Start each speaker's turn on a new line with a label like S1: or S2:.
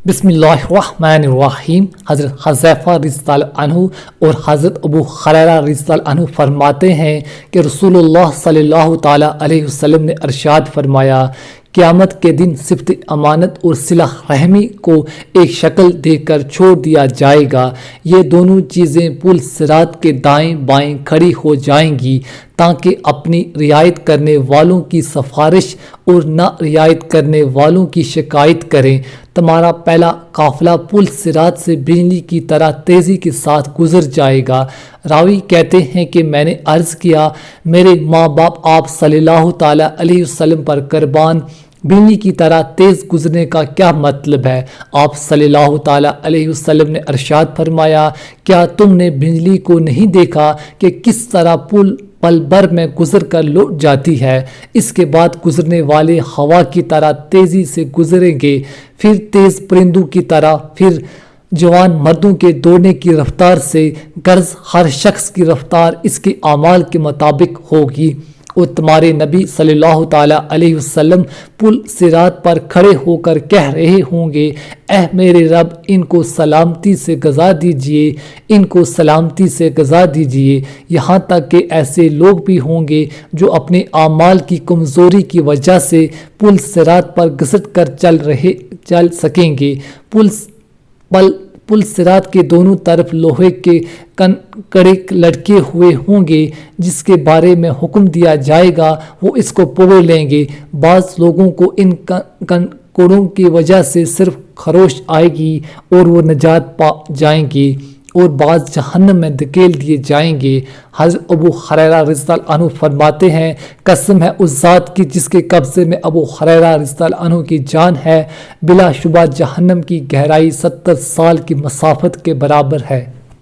S1: بسم اللہ الرحمن الرحیم۔ حضرت حذیفہ رضی اللہ عنہ اور حضرت ابو ہریرہ رضی اللہ عنہ فرماتے ہیں کہ رسول اللہ صلی اللہ تعالیٰ علیہ وسلم نے ارشاد فرمایا، قیامت کے دن صفت امانت اور صلہ رحمی کو ایک شکل دے کر چھوڑ دیا جائے گا۔ یہ دونوں چیزیں پل صراط کے دائیں بائیں کھڑی ہو جائیں گی تاکہ اپنی رعایت کرنے والوں کی سفارش اور نہ رعایت کرنے والوں کی شکایت کریں۔ تمہارا پہلا قافلہ پل صراط سے بجلی کی طرح تیزی کے ساتھ گزر جائے گا۔ راوی کہتے ہیں کہ میں نے عرض کیا، میرے ماں باپ آپ صلی اللہ تعالیٰ علیہ وسلم پر قربان، بجلی کی طرح تیز گزرنے کا کیا مطلب ہے؟ آپ صلی اللہ تعالیٰ علیہ وسلم نے ارشاد فرمایا، کیا تم نے بجلی کو نہیں دیکھا کہ کس طرح پل بھر میں گزر کر لوٹ جاتی ہے؟ اس کے بعد گزرنے والے ہوا کی طرح تیزی سے گزریں گے، پھر تیز پرندوں کی طرح، پھر جوان مردوں کے دوڑنے کی رفتار سے، غرض ہر شخص کی رفتار اس کے اعمال کے مطابق ہوگی۔ اور تمہارے نبی صلی اللہ تعالیٰ علیہ وسلم پل صراط پر کھڑے ہو کر کہہ رہے ہوں گے، اے میرے رب، ان کو سلامتی سے گزار دیجئے، ان کو سلامتی سے گزار دیجئے۔ یہاں تک کہ ایسے لوگ بھی ہوں گے جو اپنے اعمال کی کمزوری کی وجہ سے پل صراط پر گھسٹ کر چل سکیں گے۔ پل صراط کے دونوں طرف لوہے کے کنکڑے لٹکے ہوئے ہوں گے، جس کے بارے میں حکم دیا جائے گا وہ اس کو پکڑ لیں گے۔ بعض لوگوں کو ان کنکڑوں کی وجہ سے صرف خروش آئے گی اور وہ نجات پا جائیں گے، اور بعض جہنم میں دھکیل دیے جائیں گے۔ حضرت ابو ہریرہ رضی اللہ عنہ فرماتے ہیں، قسم ہے اس ذات کی جس کے قبضے میں ابو ہریرہ رضی اللہ عنہ کی جان ہے، بلا شبہ جہنم کی گہرائی 70 سال کی مسافت کے برابر ہے۔